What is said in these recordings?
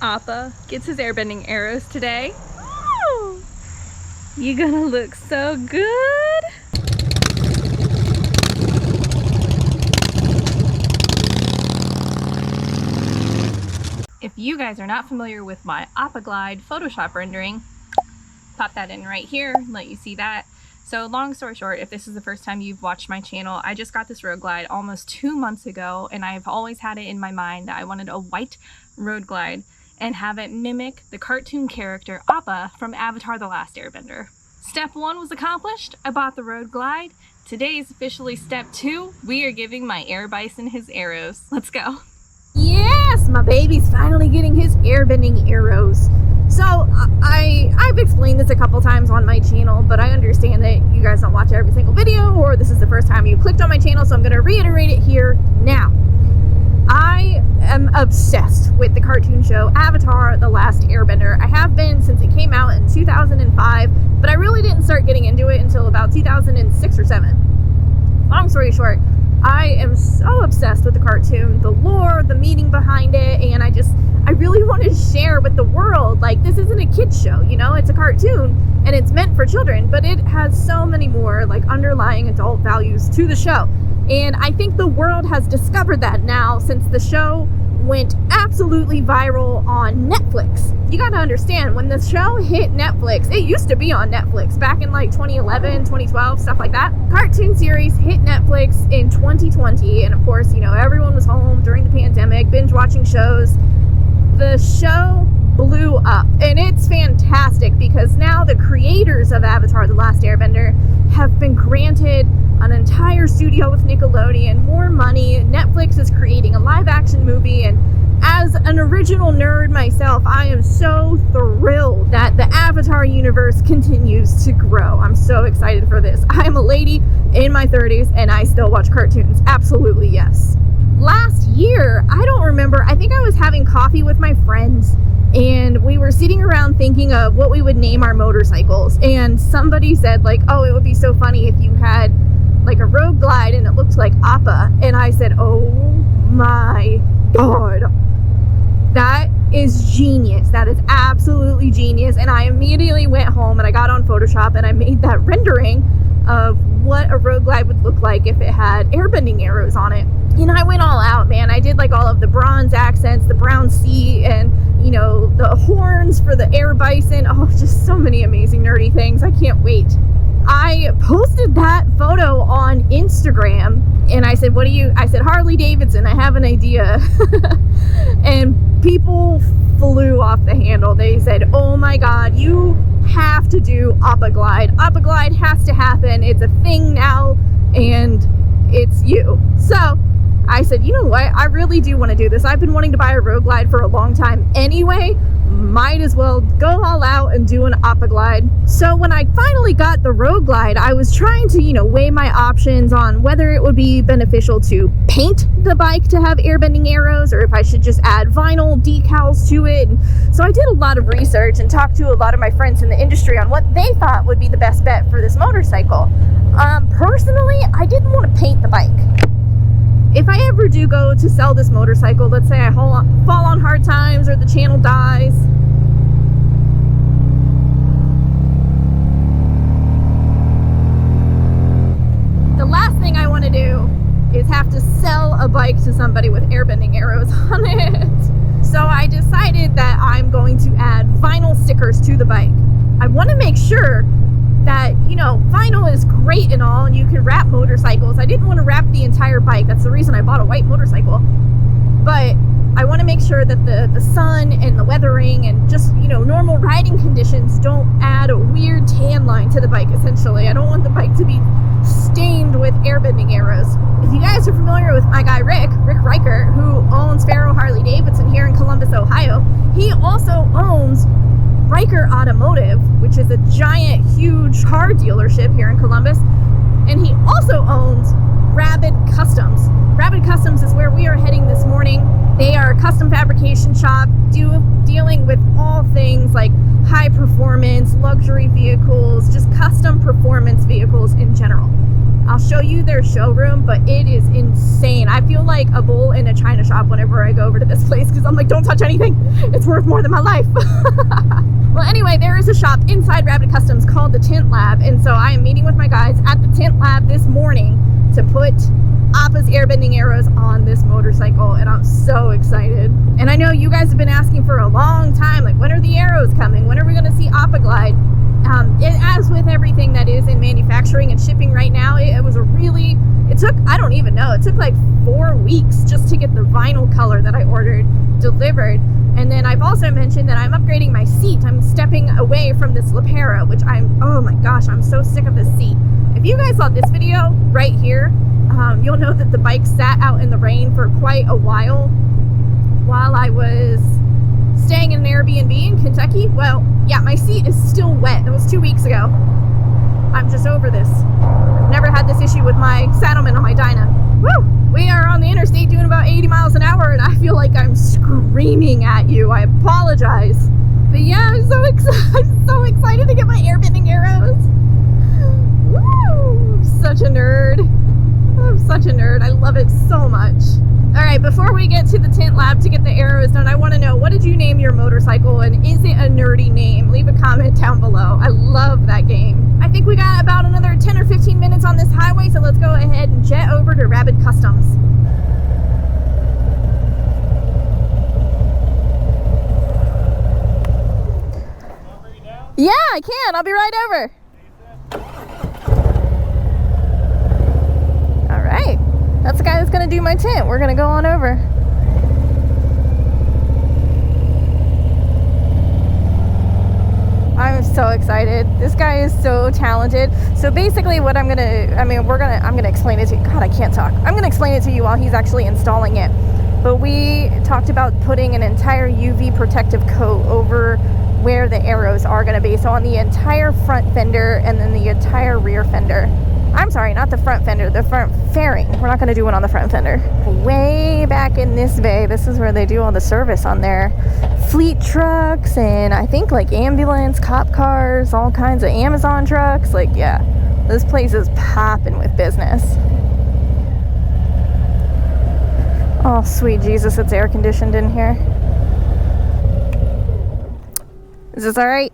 Appa gets his airbending arrows today. Woo! You're gonna look so good. If you guys are not familiar with my Appa Glide Photoshop rendering, pop that in right here, let you see that. So long story short, if this is the first time you've watched my channel, I just got this road glide almost 2 months ago, and I've always had it in my mind that I wanted a white road glide and have it mimic the cartoon character Appa from Avatar: The Last Airbender. Step 1 was accomplished. I bought the road glide. Today is officially step 2. We are giving my air bison his arrows. Let's go. Yes, my baby's finally getting his airbending arrows. So I've explained this a couple times on my channel, but I understand that you guys don't watch every single video, or this is the first time you clicked on my channel, so I'm going to reiterate it here now. I am obsessed with the cartoon show Avatar: The Last Airbender. I have been since it came out in 2005, but I really didn't start getting into it until about 2006 or 7. Long story short, I am so obsessed with the cartoon, the lore, the meaning behind it, and I really want to share with the world. Like, this isn't a kid's show, you know, it's a cartoon and it's meant for children, but it has so many more like underlying adult values to the show. And I think the world has discovered that now since the show went absolutely viral on Netflix. You gotta understand, when the show hit Netflix, it used to be on Netflix back in like 2011, 2012, stuff like that. Cartoon series hit Netflix in 2020, and of course, you know, everyone was home during the pandemic, binge watching shows. The show blew up, and it's fantastic because now the creators of Avatar: The Last Airbender have been granted an entire studio with Nickelodeon, more money. Netflix is creating a live action movie, and as an original nerd myself, I am so thrilled that the Avatar universe continues to grow. I'm so excited for this. I'm a lady in my 30s and I still watch cartoons. Absolutely, yes. Last year, I don't remember, I think I was having coffee with my friends and we were sitting around thinking of what we would name our motorcycles, and somebody said like, oh, it would be so funny if you had like a road glide and it looked like Appa. And I said, oh my god, that is genius. That is absolutely genius. And I immediately went home and I got on Photoshop and I made that rendering of what a road glide would look like if it had airbending arrows on it. And I went all out, man. I did like all of the bronze accents, the brown sea, and you know, the horns for the air bison. Oh, just so many amazing nerdy things. I can't wait. I posted that photo on Instagram and I said, I said, Harley-Davidson, I have an idea. And people flew off the handle. They said, oh my god, you have to do Appa Glide. Appa Glide has to happen. It's a thing now and it's you. So I said, you know what? I really do want to do this. I've been wanting to buy a road glide for a long time anyway. Might as well go all out and do an Appa Glide. So when I finally got the road glide, I was trying to, you know, weigh my options on whether it would be beneficial to paint the bike to have airbending arrows or if I should just add vinyl decals to it. And so I did a lot of research and talked to a lot of my friends in the industry on what they thought would be the best bet for this motorcycle. Personally, I didn't want to paint the bike. If I ever do go to sell this motorcycle, let's say I fall on hard times or the channel dies, the last thing I want to do is have to sell a bike to somebody with airbending arrows on it. So I decided that I'm going to add vinyl stickers to the bike. I want to make sure that, you know, vinyl is great and all, and you can wrap motorcycles. I didn't want to wrap the entire bike. That's the reason I bought a white motorcycle. But I want to make sure that the sun and the weathering and just, you know, normal riding conditions don't add a weird tan line to the bike, essentially. I don't want the bike to be stained with airbending arrows. If you guys are familiar with my guy Rick Riker, who owns Harley-Davidson here in Columbus, Ohio, he also owns Riker Automotive, which is a giant, huge car dealership here in Columbus, and he also owns Rabbit Customs. Rabbit Customs is where we are heading this morning. They are a custom fabrication shop dealing with all things like high performance, luxury vehicles, just custom performance vehicles in general. I'll show you their showroom, but it is insane. I feel like a bull in a china shop whenever I go over to this place because I'm like, don't touch anything. It's worth more than my life. Well, anyway, there is a shop inside Rabbit Customs called the Tint Lab, and so I am meeting with my guys at the Tint Lab this morning to put Appa's airbending arrows on this motorcycle, and I'm so excited. And I know you guys have been asking for a long time, like, when are the arrows coming? When are we going to see Appa Glide? As with everything that is in manufacturing and shipping right now, it took, I don't even know, it took like 4 weeks just to get the vinyl color that I ordered delivered. And then I've also mentioned that I'm upgrading my seat. I'm stepping away from this Lepera, which oh my gosh, I'm so sick of this seat. If you guys saw this video right here, you'll know that the bike sat out in the rain for quite a while I was staying in an Airbnb in Kentucky. Well, yeah, my seat is still wet. It was 2 weeks ago. I'm just over this. I've never had this issue with my saddleman on my Dyna. Woo! We are on the interstate doing about 80 miles an hour, and I feel like I'm screaming at you. I apologize. But yeah, I'm so excited to get my airbending arrows. Woo! I'm such a nerd. I'm such a nerd. I love it so much. All right, before we get to the Tint Lab to get the arrows done, I want to know, what did you name your motorcycle, and is it a nerdy name? Leave a comment down below. I love that game. I think we got about another 10 or 15 minutes on this highway, so let's go ahead and jet over to Rabbit Customs. Yeah, I can. I'll be right over. All right. That's the guy that's going to do my tint. We're going to go on over. I'm so excited. This guy is so talented. So basically what I'm going to explain it to you. God, I can't talk. I'm going to explain it to you while he's actually installing it. But we talked about putting an entire UV protective coat over where the arrows are going to be. So on the entire front fender and then the entire rear fender. I'm sorry, not the front fender, the front fairing. We're not going to do one on the front fender. Way back in this bay, this is where they do all the service on their fleet trucks and I think like ambulance, cop cars, all kinds of Amazon trucks. Like, yeah, this place is popping with business. Oh, sweet Jesus, it's air conditioned in here. Is this all right?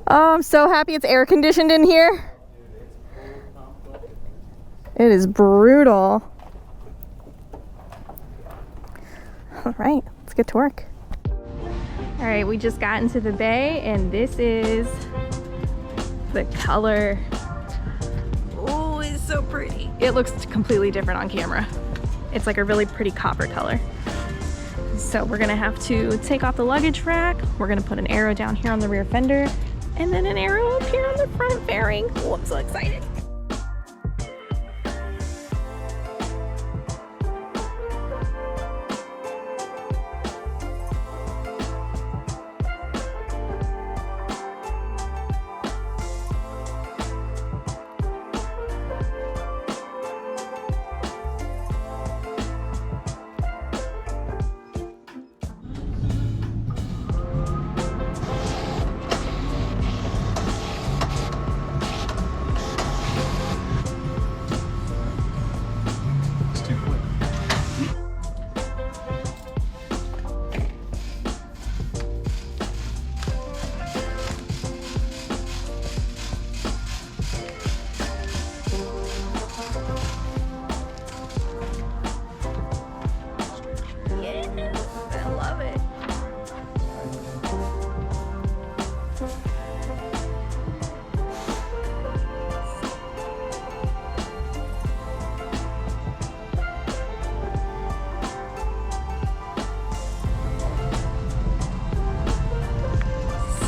Oh, I'm so happy it's air conditioned in here. It is brutal. All right, let's get to work. All right, we just got into the bay and this is the color. Oh, it's so pretty. It looks completely different on camera. It's like a really pretty copper color. So we're gonna have to take off the luggage rack. We're gonna put an arrow down here on the rear fender and then an arrow up here on the front fairing. Oh, I'm so excited.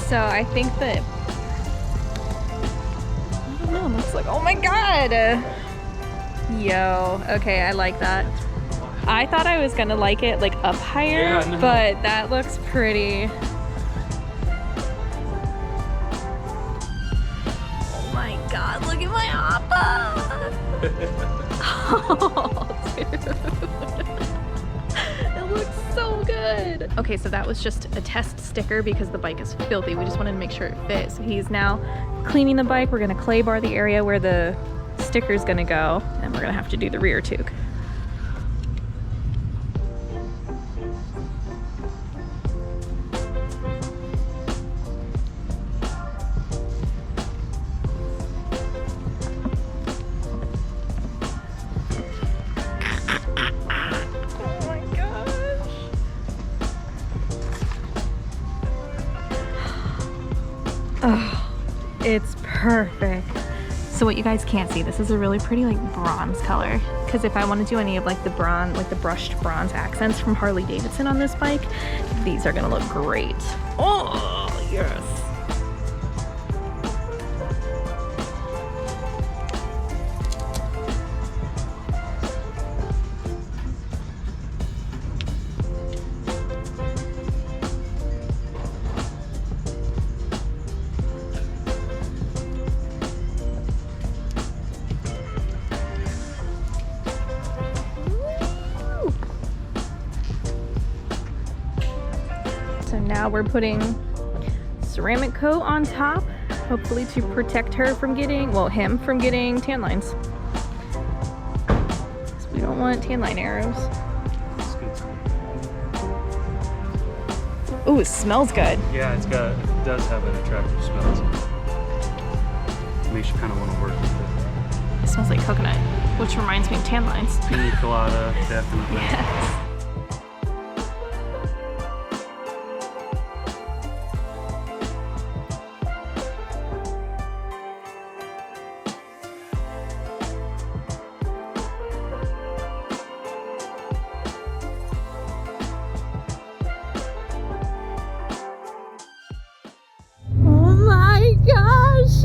So I think that, I don't know, it looks like, oh my God. Yo, okay, I like that. I thought I was gonna like it like up higher, yeah, no. But that looks pretty. Oh my God, look at my Appa. Oh, dude. It looks so good. Okay, so that was just a test sticker because the bike is filthy. We just wanted to make sure it fit. So he's now cleaning the bike. We're gonna clay bar the area where the sticker's gonna go, and we're gonna have to do the rear toque. Oh, it's perfect. So what you guys can't see, this is a really pretty like bronze color, because if I want to do any of like the bronze, like the brushed bronze accents from Harley-Davidson on this bike, these are gonna look great. Oh, yes. So now we're putting ceramic coat on top, hopefully to protect her from getting, well, him from getting tan lines. So we don't want tan line arrows. Ooh, it smells good. Yeah, it does have an attractive smell. Makes you kind of want to work with it. It smells like coconut, which reminds me of tan lines. Pina colada, definitely. Yes.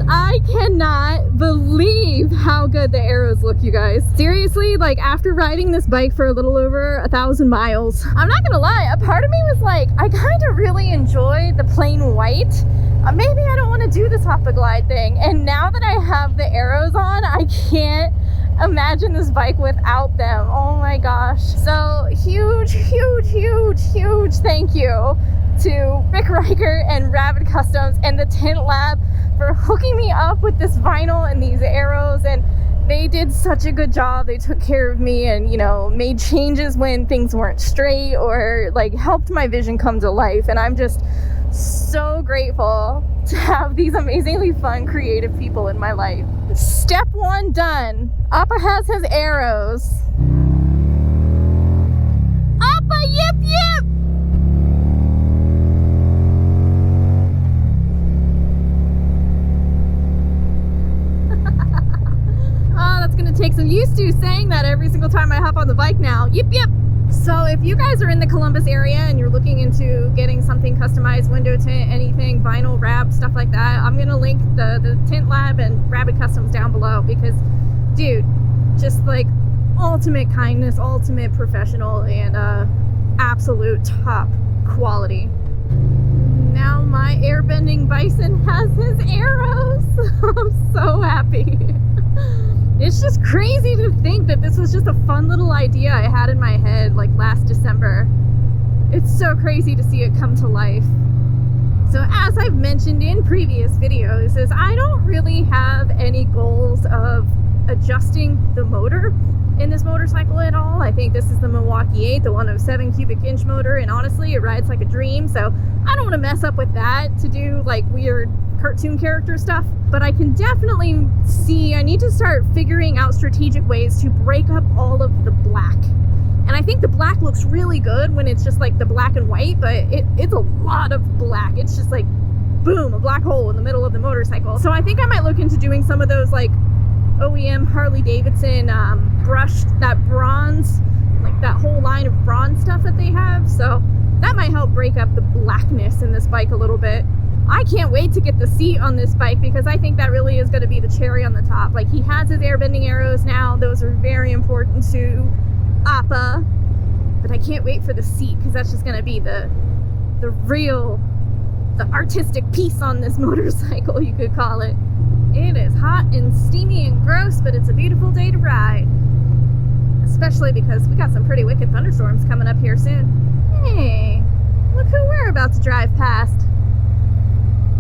I cannot believe how good the arrows look, you guys. Seriously, like after riding this bike for a little over 1,000 miles, I'm not gonna lie, a part of me was like, I kind of really enjoy the plain white. Maybe I don't want to do this Appa glide thing. And now that I have the arrows on, I can't imagine this bike without them. Oh my gosh. So huge, huge, huge, huge thank you to Rick Riker and Rabbit Customs and the Tint Lab for hooking me up with this vinyl and these arrows, and they did such a good job. They took care of me and, you know, made changes when things weren't straight, or like helped my vision come to life. And I'm just so grateful to have these amazingly fun, creative people in my life. Step one done. Appa has his arrows. Appa, yip yip! Take some used to saying that every single time I hop on the bike now. Yip yip. So if you guys are in the Columbus area and you're looking into getting something customized, window tint, anything, vinyl wrap, stuff like that, I'm gonna link the Tint Lab and Rabbit Customs down below, because dude, just like ultimate kindness, ultimate professional, and absolute top quality. Now my airbending bison has his arrows. I'm so happy. It's just crazy to think that this was just a fun little idea I had in my head like last December. It's so crazy to see it come to life. So as I've mentioned in previous videos, is I don't really have any goals of adjusting the motor in this motorcycle at all. I think this is the Milwaukee 8, the 107 cubic inch motor, and honestly it rides like a dream, so I don't want to mess up with that to do like weird cartoon character stuff. But I can definitely see I need to start figuring out strategic ways to break up all of the black. And I think the black looks really good when it's just like the black and white, but it's a lot of black. It's just like boom, a black hole in the middle of the motorcycle. So I think I might look into doing some of those like OEM Harley-Davidson brushed, that bronze, like that whole line of bronze stuff that they have. So that might help break up the blackness in this bike a little bit. I can't wait to get the seat on this bike, because I think that really is going to be the cherry on the top. Like, he has his airbending arrows now. Those are very important to Appa. But I can't wait for the seat, because that's just going to be the real, the artistic piece on this motorcycle, you could call it. It is hot and steamy and gross, but it's a beautiful day to ride. Especially because we got some pretty wicked thunderstorms coming up here soon. Hey. we're about to drive past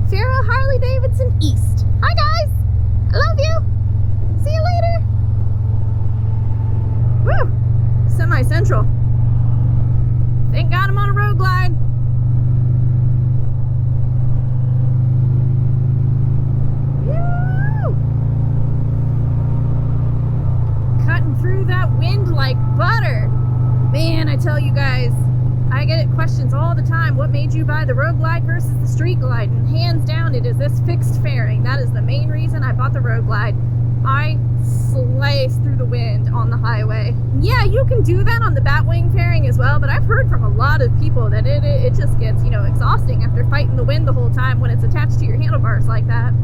Farrah Harley-Davidson East. Hi guys! I love you! See you later! Woo! Semi-central. Thank God I'm on a road glide. Woo! Cutting through that wind like butter. Man, I tell you guys, I get questions all the time. What made you buy the road glide versus the street glide? And hands down, it is this fixed fairing. That is the main reason I bought the road glide. I slice through the wind on the highway. Yeah, you can do that on the batwing fairing as well, but I've heard from a lot of people that it just gets, you know, exhausting after fighting the wind the whole time when it's attached to your handlebars like that.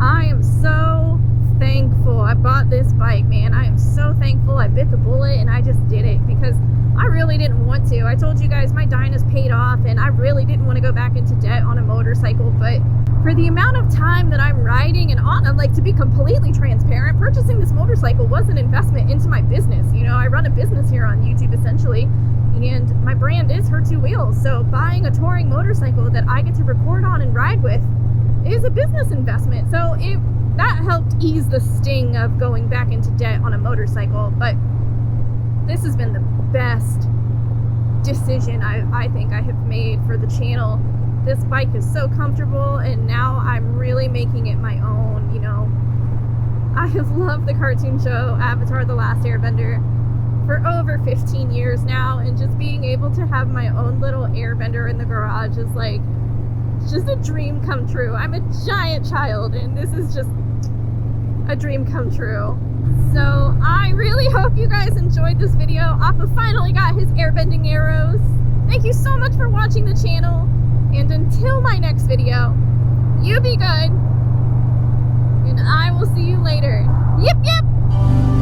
I am so thankful I bought this bike, man. I am so thankful I bit the bullet and I just did it because I really didn't want to. I told you guys my Dyna's paid off and I really didn't want to go back into debt on a motorcycle, but for the amount of time that I'm riding and on, like, to be completely transparent, purchasing this motorcycle was an investment into my business. You know, I run a business here on YouTube essentially, and my brand is Her Two Wheels. So buying a touring motorcycle that I get to record on and ride with is a business investment. So that helped ease the sting of going back into debt on a motorcycle. But this has been the best decision I think I have made for the channel. This bike is so comfortable and now I'm really making it my own, you know. I have loved the cartoon show Avatar: The Last Airbender for over 15 years now, and just being able to have my own little airbender in the garage is like just a dream come true. I'm a giant child and this is just a dream come true. So I really hope you guys enjoyed this video. Appa finally got his airbending arrows. Thank you so much for watching the channel. And until my next video, you be good, and I will see you later. Yip, yip!